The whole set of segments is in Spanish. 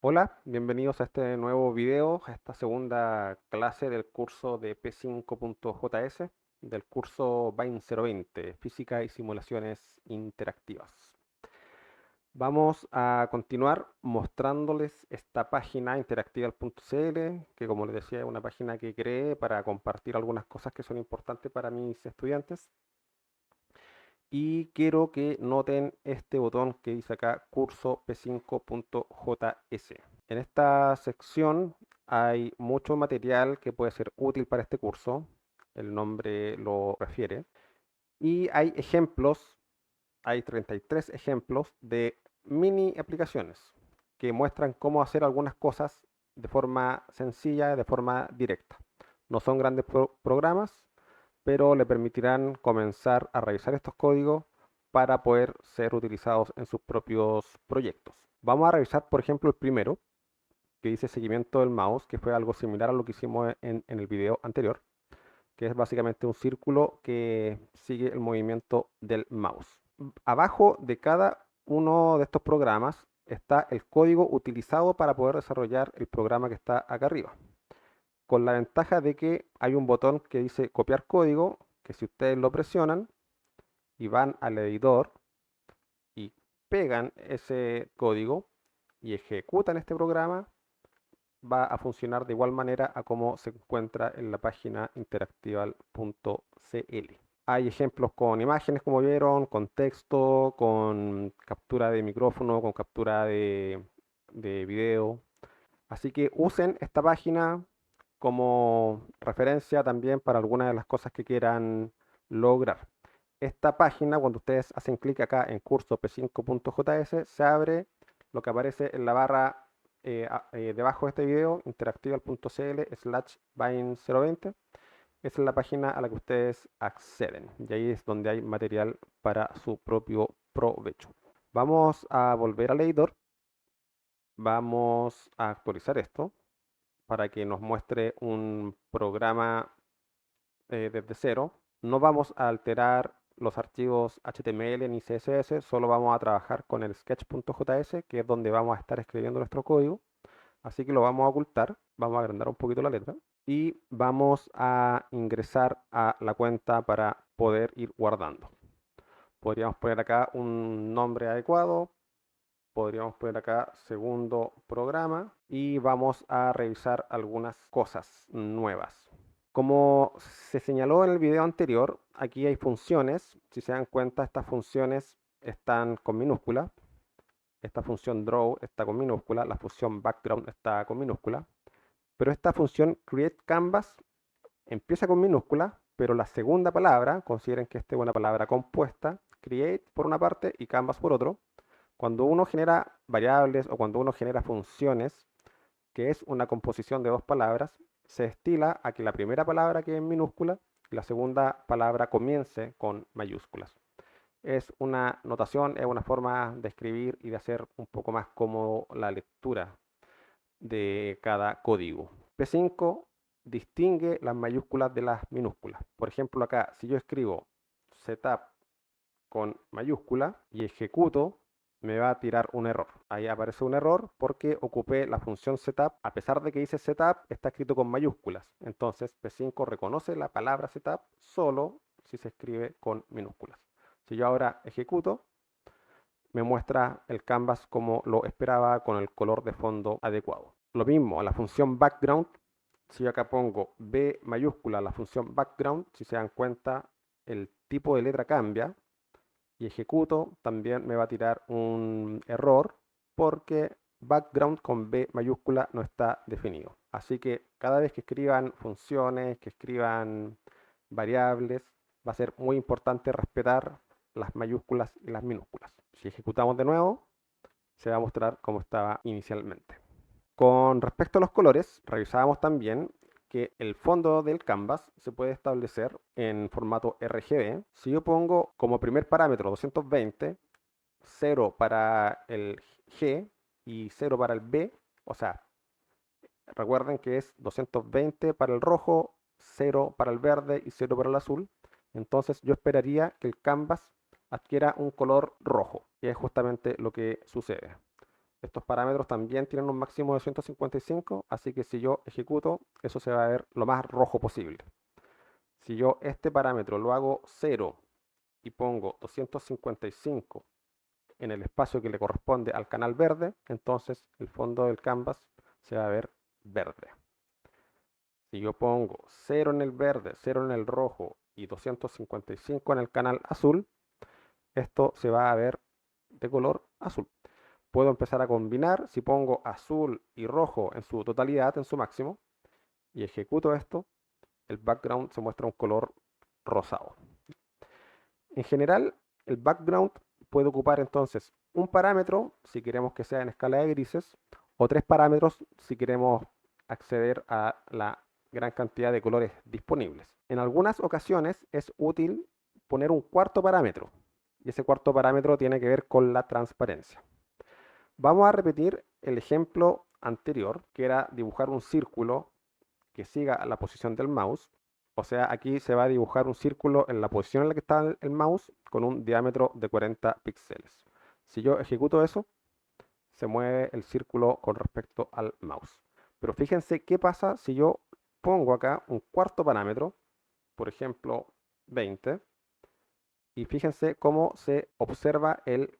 Hola, bienvenidos a este nuevo video, a esta segunda clase del curso de P5.js, del curso BAIN 020, Física y Simulaciones Interactivas. Vamos a continuar mostrándoles esta página interactiva.cl, que como les decía es una página que creé para compartir algunas cosas que son importantes para mis estudiantes. Y quiero que noten este botón que dice acá curso p5.js. En esta sección hay mucho material que puede ser útil para este curso, el nombre lo refiere, y hay ejemplos, hay 33 ejemplos de mini aplicaciones que muestran cómo hacer algunas cosas de forma sencilla, de forma directa. No son grandes programas, pero le permitirán comenzar a revisar estos códigos para poder ser utilizados en sus propios proyectos. Vamos a revisar, por ejemplo, el primero, que dice seguimiento del mouse, que fue algo similar a lo que hicimos en el video anterior, que es básicamente un círculo que sigue el movimiento del mouse. Abajo de cada uno de estos programas está el código utilizado para poder desarrollar el programa que está acá arriba, con la ventaja de que hay un botón que dice copiar código, que si ustedes lo presionan y van al editor y pegan ese código y ejecutan este programa, va a funcionar de igual manera a como se encuentra en la página interactival.cl. Hay ejemplos con imágenes, como vieron, con texto, con captura de micrófono, con captura de video. Así que usen esta página como referencia también para algunas de las cosas que quieran lograr. Esta página, cuando ustedes hacen clic acá en curso p5.js, se abre lo que aparece en la barra debajo de este video, interactival.cl/bain020. Esa es la página a la que ustedes acceden y ahí es donde hay material para su propio provecho. Vamos a volver al editor, vamos a actualizar esto para que nos muestre un programa desde cero. No vamos a alterar los archivos HTML ni CSS, solo vamos a trabajar con el sketch.js, que es donde vamos a estar escribiendo nuestro código. Así que lo vamos a ocultar, vamos a agrandar un poquito la letra y vamos a ingresar a la cuenta para poder ir guardando. Podríamos poner acá un nombre adecuado, podríamos poner acá segundo programa y vamos a revisar algunas cosas nuevas. Como se señaló en el video anterior, aquí hay funciones. Si se dan cuenta, estas funciones están con minúscula. Esta función draw está con minúscula, la función background está con minúscula. Pero esta función create canvas empieza con minúscula, pero la segunda palabra, consideren que esta es una palabra compuesta, create por una parte y canvas por otro. Cuando uno genera variables o cuando uno genera funciones, que es una composición de dos palabras, se estila a que la primera palabra quede en minúscula y la segunda palabra comience con mayúsculas. Es una notación, es una forma de escribir y de hacer un poco más cómodo la lectura de cada código. P5 distingue las mayúsculas de las minúsculas. Por ejemplo, acá, si yo escribo setup con mayúscula y ejecuto, me va a tirar un error. Ahí aparece un error porque ocupé la función setup. A pesar de que dice setup, está escrito con mayúsculas. Entonces P5 reconoce la palabra setup solo si se escribe con minúsculas. Si yo ahora ejecuto, me muestra el canvas como lo esperaba con el color de fondo adecuado. Lo mismo, a la función background, si yo acá pongo B mayúscula, la función background, si se dan cuenta, el tipo de letra cambia y ejecuto, también me va a tirar un error porque background con B mayúscula no está definido. Así que cada vez que escriban funciones, que escriban variables, va a ser muy importante respetar las mayúsculas y las minúsculas. Si ejecutamos de nuevo, se va a mostrar como estaba inicialmente. Con respecto a los colores, revisábamos también que el fondo del canvas se puede establecer en formato RGB. Si yo pongo como primer parámetro 220, 0 para el G y 0 para el B, o sea, recuerden que es 220 para el rojo, 0 para el verde y 0 para el azul. Entonces yo esperaría que el canvas adquiera un color rojo, que es justamente lo que sucede. Estos parámetros también tienen un máximo de 155, así que si yo ejecuto, eso se va a ver lo más rojo posible. Si yo este parámetro lo hago 0 y pongo 255 en el espacio que le corresponde al canal verde, entonces el fondo del canvas se va a ver verde. Si yo pongo 0 en el verde, 0 en el rojo y 255 en el canal azul, esto se va a ver de color azul. Puedo empezar a combinar. Si pongo azul y rojo en su totalidad, en su máximo, y ejecuto esto, el background se muestra un color rosado. En general, el background puede ocupar entonces un parámetro si queremos que sea en escala de grises, o 3 parámetros si queremos acceder a la gran cantidad de colores disponibles. En algunas ocasiones es útil poner un cuarto parámetro, y ese cuarto parámetro tiene que ver con la transparencia. Vamos a repetir el ejemplo anterior, que era dibujar un círculo que siga la posición del mouse. O sea, aquí se va a dibujar un círculo en la posición en la que está el mouse con un diámetro de 40 píxeles. Si yo ejecuto eso, se mueve el círculo con respecto al mouse. Pero fíjense qué pasa si yo pongo acá un cuarto parámetro, por ejemplo 20, y fíjense cómo se observa el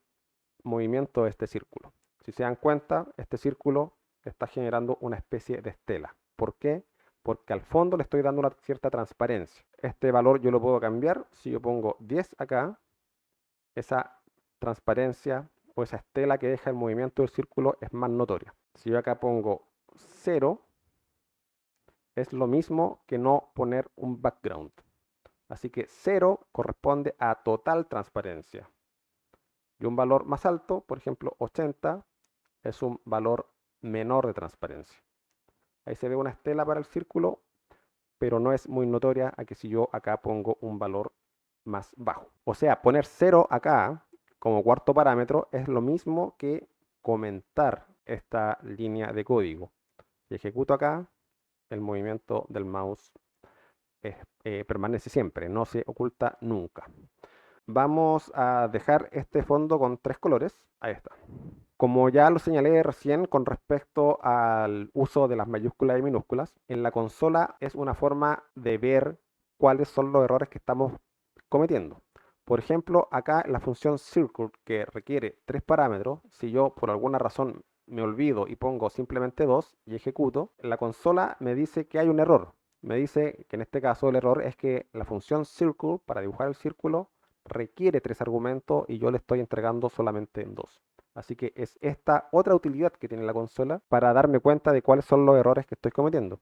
movimiento de este círculo. Si se dan cuenta, este círculo está generando una especie de estela. ¿Por qué? Porque al fondo le estoy dando una cierta transparencia. Este valor yo lo puedo cambiar. Si yo pongo 10 acá, esa transparencia o esa estela que deja el movimiento del círculo es más notoria. Si yo acá pongo 0, es lo mismo que no poner un background. Así que 0 corresponde a total transparencia. Y un valor más alto, por ejemplo 80, es un valor menor de transparencia. Ahí se ve una estela para el círculo, pero no es muy notoria a que si yo acá pongo un valor más bajo. O sea, poner 0 acá como cuarto parámetro es lo mismo que comentar esta línea de código. Si ejecuto acá, el movimiento del mouse permanece siempre, no se oculta nunca. Vamos a dejar este fondo con 3 colores. Ahí está. Como ya lo señalé recién con respecto al uso de las mayúsculas y minúsculas, en la consola es una forma de ver cuáles son los errores que estamos cometiendo. Por ejemplo, acá en la función circle, que requiere 3 parámetros, si yo por alguna razón me olvido y pongo simplemente 2 y ejecuto, la consola me dice que hay un error. Me dice que en este caso el error es que la función circle, para dibujar el círculo, requiere 3 argumentos y yo le estoy entregando solamente 2. Así que es esta otra utilidad que tiene la consola para darme cuenta de cuáles son los errores que estoy cometiendo.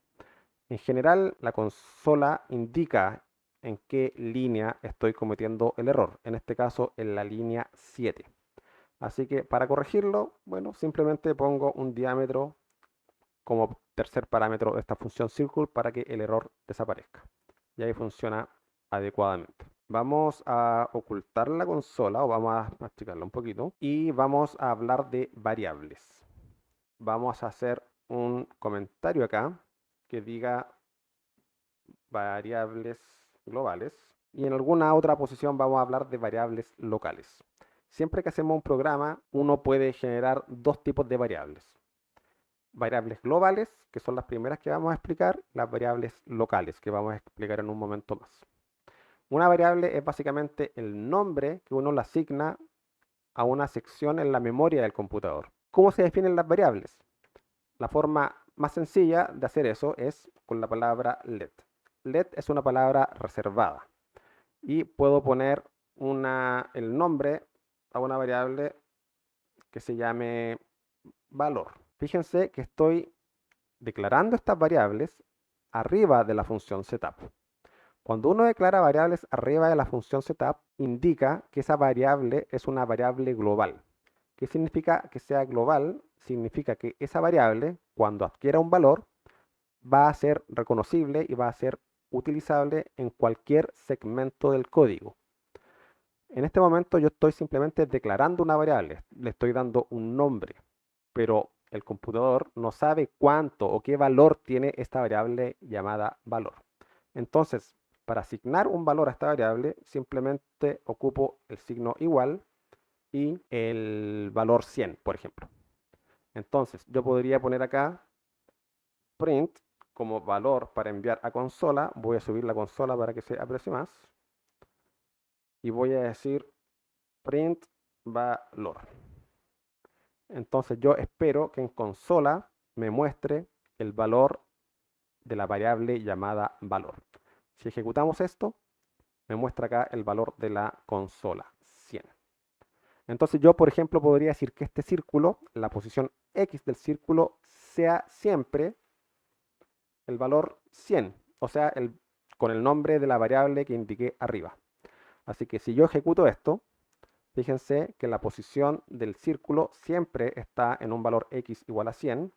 En general, la consola indica en qué línea estoy cometiendo el error. En este caso, en la línea 7. Así que para corregirlo, bueno, simplemente pongo un diámetro como tercer parámetro de esta función circle para que el error desaparezca. Y ahí funciona adecuadamente. Vamos a ocultar la consola o vamos a masticarla un poquito y vamos a hablar de variables. Vamos a hacer un comentario acá que diga variables globales y en alguna otra posición vamos a hablar de variables locales. Siempre que hacemos un programa, uno puede generar dos tipos de variables. Variables globales, que son las primeras que vamos a explicar, las variables locales, que vamos a explicar en un momento más. Una variable es básicamente el nombre que uno le asigna a una sección en la memoria del computador. ¿Cómo se definen las variables? La forma más sencilla de hacer eso es con la palabra let. Let es una palabra reservada y puedo poner el nombre a una variable que se llame valor. Fíjense que estoy declarando estas variables arriba de la función setup. Cuando uno declara variables arriba de la función setup, indica que esa variable es una variable global. ¿Qué significa que sea global? Significa que esa variable, cuando adquiera un valor, va a ser reconocible y va a ser utilizable en cualquier segmento del código. En este momento yo estoy simplemente declarando una variable, le estoy dando un nombre, pero el computador no sabe cuánto o qué valor tiene esta variable llamada valor. Entonces, para asignar un valor a esta variable, simplemente ocupo el signo igual y el valor 100, por ejemplo. Entonces, yo podría poner acá print como valor para enviar a consola. Voy a subir la consola para que se aprecie más. Y voy a decir print valor. Entonces yo espero que en consola me muestre el valor de la variable llamada valor. Si ejecutamos esto, me muestra acá el valor de la consola, 100. Entonces yo, por ejemplo, podría decir que este círculo, la posición X del círculo, sea siempre el valor 100, o sea, con el nombre de la variable que indiqué arriba. Así que si yo ejecuto esto, fíjense que la posición del círculo siempre está en un valor X igual a 100,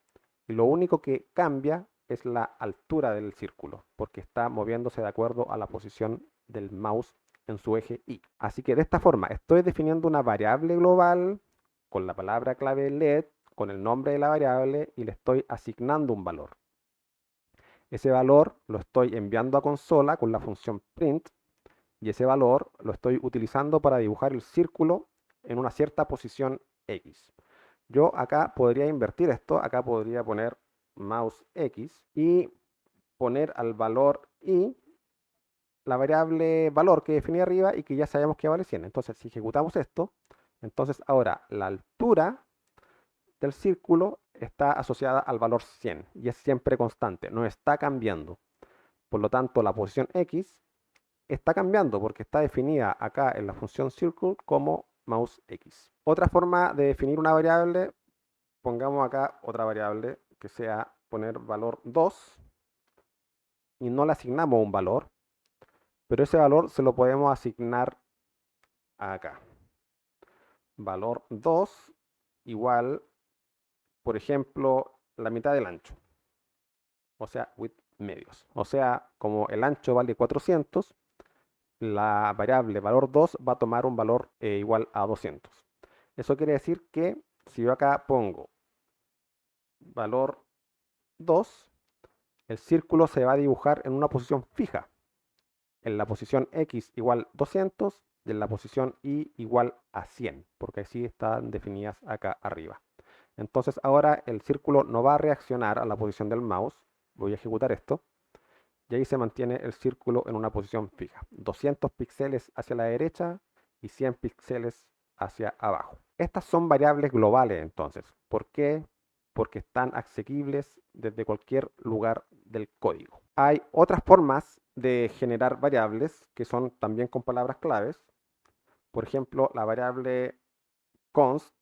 y lo único que cambia es la altura del círculo, porque está moviéndose de acuerdo a la posición del mouse en su eje Y. Así que de esta forma estoy definiendo una variable global con la palabra clave LED, con el nombre de la variable, y le estoy asignando un valor. Ese valor lo estoy enviando a consola con la función print, y ese valor lo estoy utilizando para dibujar el círculo en una cierta posición X. Yo acá podría invertir esto, acá podría poner mouse X y poner al valor Y la variable valor que definí arriba y que ya sabemos que vale 100. Entonces, si ejecutamos esto, entonces ahora la altura del círculo está asociada al valor 100 y es siempre constante, no está cambiando. Por lo tanto, la posición X está cambiando porque está definida acá en la función circle como mouse X. Otra forma de definir una variable, pongamos acá otra variable que sea poner valor 2 y no le asignamos un valor, pero ese valor se lo podemos asignar acá. Valor 2 igual, por ejemplo, la mitad del ancho, o sea, width medios. O sea, como el ancho vale 400, la variable valor 2 va a tomar un valor igual a 200. Eso quiere decir que si yo acá pongo valor 2, el círculo se va a dibujar en una posición fija, en la posición X igual 200 y en la posición Y igual a 100, porque así están definidas acá arriba. Entonces ahora el círculo no va a reaccionar a la posición del mouse. Voy a ejecutar esto. Y ahí se mantiene el círculo en una posición fija. 200 píxeles hacia la derecha y 100 píxeles hacia abajo. Estas son variables globales entonces. ¿Por qué? Porque están asequibles desde cualquier lugar del código. Hay otras formas de generar variables que son también con palabras claves. Por ejemplo, la variable const,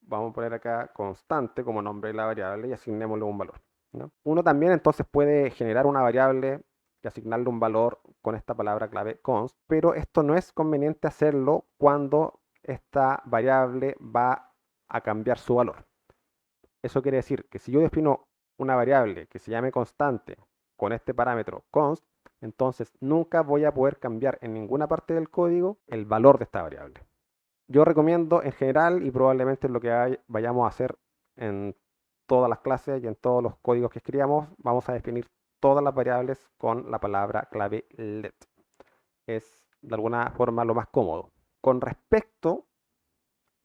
vamos a poner acá constante como nombre de la variable y asignémosle un valor, ¿no? Uno también entonces puede generar una variable y asignarle un valor con esta palabra clave const, pero esto no es conveniente hacerlo cuando esta variable va a cambiar su valor. Eso quiere decir que si yo defino una variable que se llame constante con este parámetro const, entonces nunca voy a poder cambiar en ninguna parte del código el valor de esta variable. Yo recomiendo en general, y probablemente es lo que vayamos a hacer en todas las clases y en todos los códigos que escribamos, vamos a definir todas las variables con la palabra clave let. Es de alguna forma lo más cómodo. Con respecto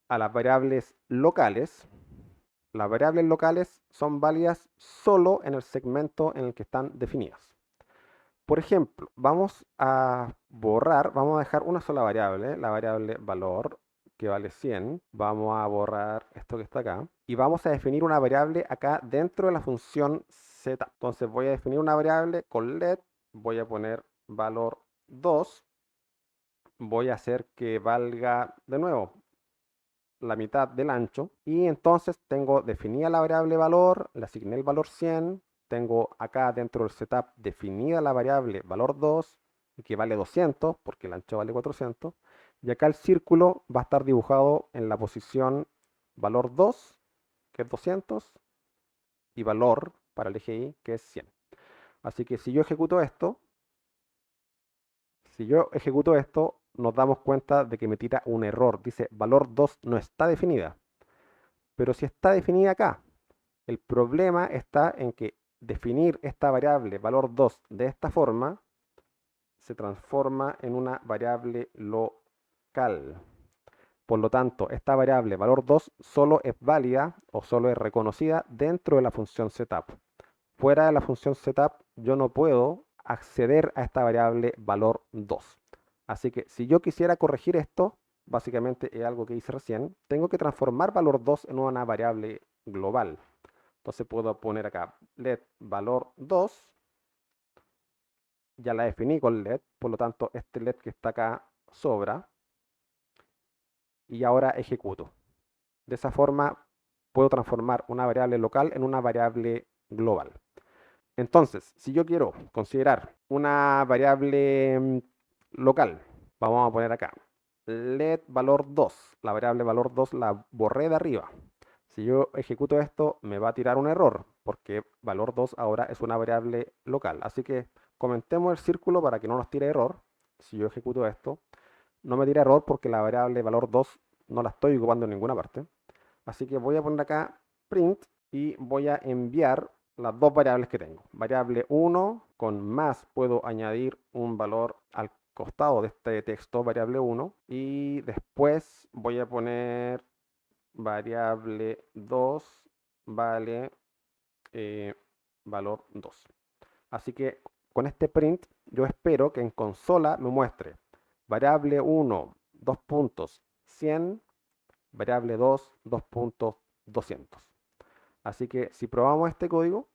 a las variables locales son válidas solo en el segmento en el que están definidas. Por ejemplo, vamos a vamos a dejar una sola variable, la variable valor, que vale 100. Vamos a borrar esto que está acá. Y vamos a definir una variable acá dentro de la función z. Entonces voy a definir una variable con let, voy a poner valor 2. Voy a hacer que valga, de nuevo, la mitad del ancho. Y entonces tengo definida la variable valor, le asigné el valor 100. Tengo acá dentro del setup definida la variable valor 2, que vale 200, porque el ancho vale 400. Y acá el círculo va a estar dibujado en la posición valor 2, que es 200, y valor para el eje Y, que es 100. Así que si yo ejecuto esto, nos damos cuenta de que me tira un error. Dice valor 2 no está definida. Pero si está definida acá, el problema está en que definir esta variable valor 2 de esta forma se transforma en una variable local. Por lo tanto, esta variable valor 2 solo es válida o solo es reconocida dentro de la función setup. Fuera de la función setup, yo no puedo acceder a esta variable valor 2. Así que si yo quisiera corregir esto, básicamente es algo que hice recién, tengo que transformar valor 2 en una variable global. Entonces puedo poner acá let valor 2, ya la definí con let, por lo tanto este let que está acá sobra, y ahora ejecuto. De esa forma puedo transformar una variable local en una variable global. Entonces, si yo quiero considerar una variable local, vamos a poner acá let valor 2. La variable valor 2 la borré de arriba. Si yo ejecuto esto, me va a tirar un error, porque valor 2 ahora es una variable local. Así que comentemos el círculo para que no nos tire error. Si yo ejecuto esto, no me tira error porque la variable valor 2 no la estoy ocupando en ninguna parte. Así que voy a poner acá print y voy a enviar las dos variables que tengo. Variable 1 con más puedo añadir un valor al costado de este texto, variable 1. Y después voy a poner variable 2 vale valor 2. Así que con este print yo espero que en consola me muestre variable 1, 2 puntos, 100, variable 2, 2 puntos, 200. Así que si probamos este código,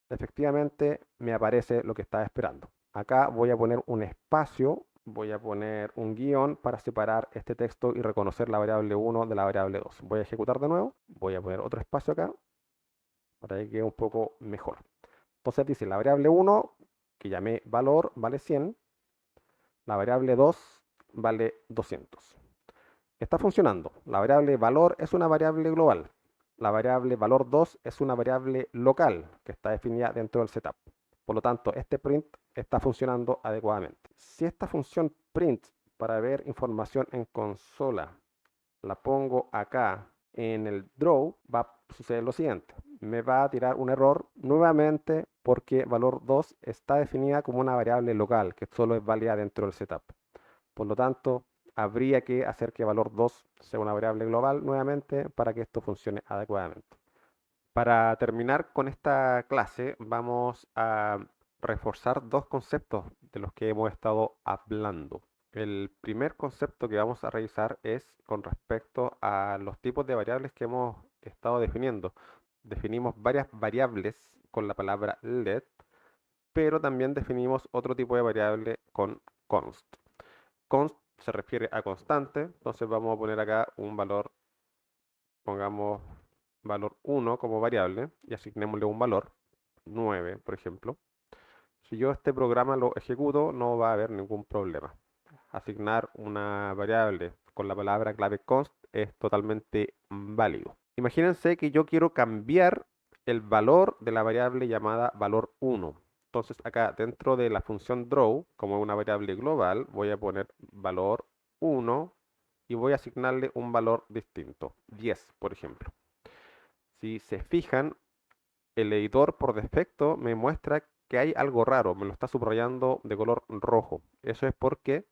efectivamente me aparece lo que estaba esperando. Acá voy a poner un espacio, voy a poner un guión para separar este texto y reconocer la variable 1 de la variable 2. Voy a ejecutar de nuevo, voy a poner otro espacio acá para que quede un poco mejor. Entonces dice la variable 1, que llamé valor, vale 100, la variable 2 vale 200. Está funcionando. La variable valor es una variable global. La variable valor 2 es una variable local que está definida dentro del setup. Por lo tanto, este print está funcionando adecuadamente. Si esta función print para ver información en consola la pongo acá en el draw, va a suceder lo siguiente. Me va a tirar un error nuevamente porque valor 2 está definida como una variable local que solo es válida dentro del setup. Por lo tanto, habría que hacer que valor 2 sea una variable global nuevamente para que esto funcione adecuadamente. Para terminar con esta clase, vamos a reforzar dos conceptos de los que hemos estado hablando. El primer concepto que vamos a revisar es con respecto a los tipos de variables que hemos estado definiendo. Definimos varias variables con la palabra let, pero también definimos otro tipo de variable con const. Const se refiere a constante, entonces vamos a poner acá un valor, pongamos valor 1 como variable y asignémosle un valor, 9 por ejemplo. Si yo este programa lo ejecuto, no va a haber ningún problema. Asignar una variable con la palabra clave const es totalmente válido. Imagínense que yo quiero cambiar el valor de la variable llamada valor 1. Entonces acá dentro de la función draw, como una variable global, voy a poner valor 1 y voy a asignarle un valor distinto, 10 por ejemplo. Si se fijan, el editor por defecto me muestra que hay algo raro, me lo está subrayando de color rojo. Eso es porque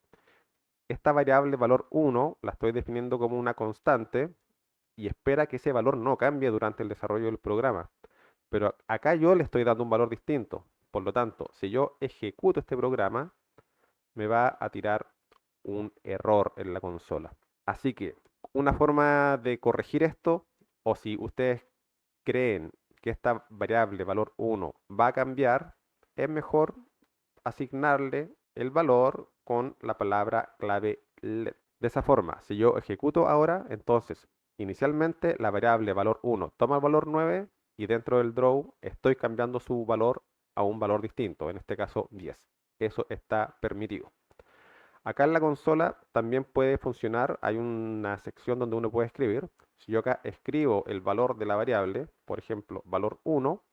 esta variable valor 1 la estoy definiendo como una constante y espera que ese valor no cambie durante el desarrollo del programa. Pero acá yo le estoy dando un valor distinto. Por lo tanto, si yo ejecuto este programa, me va a tirar un error en la consola. Así que una forma de corregir esto, o si ustedes creen que esta variable valor 1 va a cambiar, es mejor asignarle el valor con la palabra clave let. De esa forma, si yo ejecuto ahora, entonces inicialmente la variable valor 1 toma el valor 9 y dentro del draw estoy cambiando su valor a un valor distinto, en este caso 10. Eso está permitido. Acá en la consola también puede funcionar, hay una sección donde uno puede escribir. Si yo acá escribo el valor de la variable, por ejemplo, valor 1,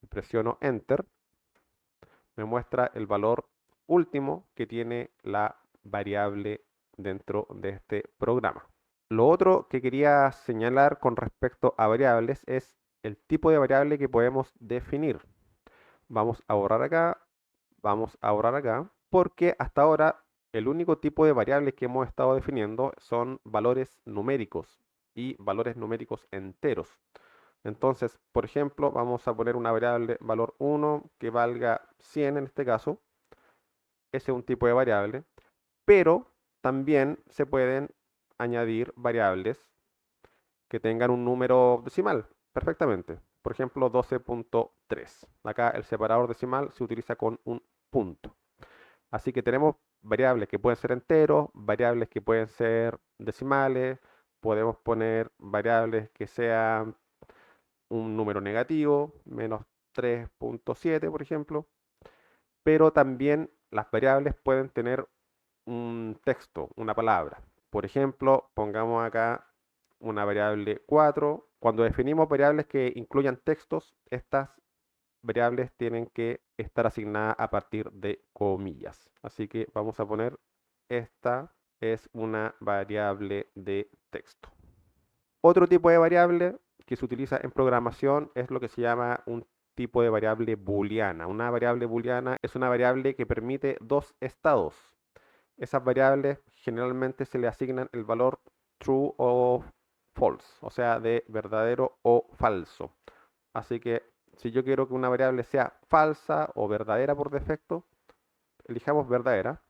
presiono Enter, me muestra el valor último que tiene la variable dentro de este programa. Lo otro que quería señalar con respecto a variables es el tipo de variable que podemos definir. Vamos a borrar acá, vamos a borrar acá, porque hasta ahora El único tipo de variables que hemos estado definiendo son valores numéricos y valores numéricos enteros. Entonces, por ejemplo, vamos a poner una variable valor 1 que valga 100 en este caso. Ese es un tipo de variable, pero también se pueden añadir variables que tengan un número decimal perfectamente. Por ejemplo, 12.3. Acá el separador decimal se utiliza con un punto. Así que tenemos variables que pueden ser enteros, variables que pueden ser decimales, podemos poner variables que sean un número negativo, menos 3.7, por ejemplo, pero también las variables pueden tener un texto, una palabra. Por ejemplo, pongamos acá una variable 4. Cuando definimos variables que incluyan textos, estas variables tienen que estar asignadas a partir de comillas. Así que vamos a poner esta es una variable de texto. Otro tipo de variable que se utiliza en programación es lo que se llama un tipo de variable booleana. Una variable booleana es una variable que permite dos estados. Esas variables generalmente se le asignan el valor true o false, o sea, de verdadero o falso. Así que si yo quiero que una variable sea falsa o verdadera por defecto, elijamos verdadera,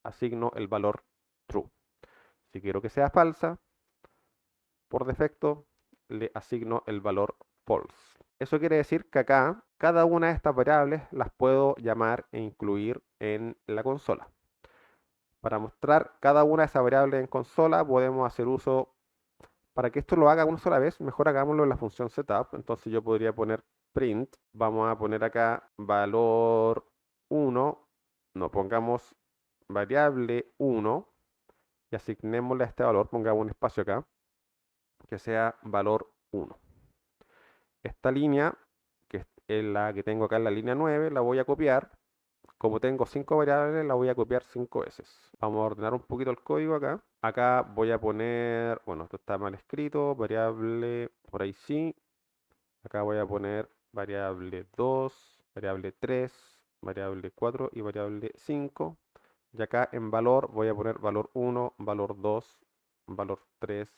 asigno el valor true. Si quiero que sea falsa, por defecto, le asigno el valor false. Eso quiere decir que acá cada una de estas variables las puedo llamar e incluir en la consola. Para mostrar cada una de esas variables en consola podemos hacer uso, para que esto lo haga una sola vez, mejor hagámoslo en la función setup. Entonces yo podría poner print, vamos a poner acá valor 1, no pongamos variable 1 y asignémosle a este valor, pongamos un espacio acá, que sea valor 1. Esta línea, que es la que tengo acá en la línea 9, la voy a copiar. Como tengo 5 variables, la voy a copiar 5 veces. Vamos a ordenar un poquito el código acá. Acá voy a poner, bueno, esto está mal escrito, variable, por ahí sí. Acá voy a poner variable 2, variable 3, variable 4 y variable 5. Y acá en valor voy a poner valor 1, valor 2, valor 3,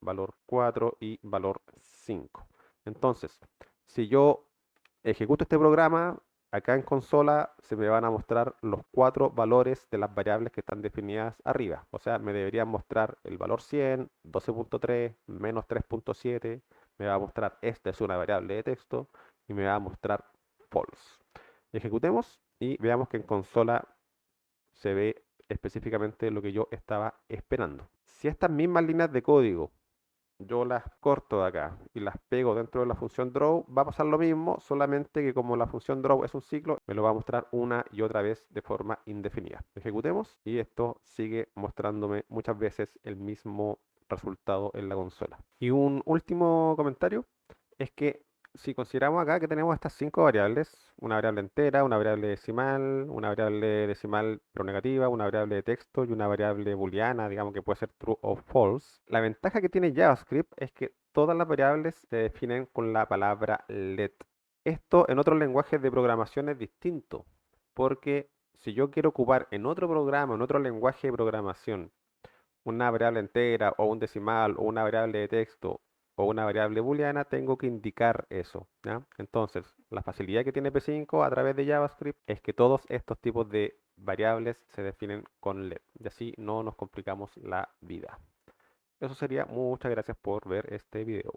valor 4 y valor 5. Entonces, si yo ejecuto este programa, acá en consola se me van a mostrar los 4 valores de las variables que están definidas arriba. O sea, me deberían mostrar el valor 100, 12.3, menos 3.7. Me va a mostrar esta es una variable de texto y me va a mostrar false. Ejecutemos y veamos que en consola se ve específicamente lo que yo estaba esperando. Si estas mismas líneas de código yo las corto de acá y las pego dentro de la función draw, va a pasar lo mismo, solamente que como la función draw es un ciclo, me lo va a mostrar una y otra vez de forma indefinida. Ejecutemos y esto sigue mostrándome muchas veces el mismo resultado en la consola. Y un último comentario es que si consideramos acá que tenemos estas 5 variables, una variable entera, una variable decimal pero negativa, una variable de texto y una variable booleana, digamos que puede ser true o false, la ventaja que tiene JavaScript es que todas las variables se definen con la palabra let. Esto en otros lenguajes de programación es distinto, porque si yo quiero ocupar en otro programa, en otro lenguaje de programación, una variable entera o un decimal o una variable de texto o una variable booleana, tengo que indicar eso, ¿ya? Entonces, la facilidad que tiene P5 a través de JavaScript es que todos estos tipos de variables se definen con let y así no nos complicamos la vida. Eso sería. Muchas gracias por ver este video.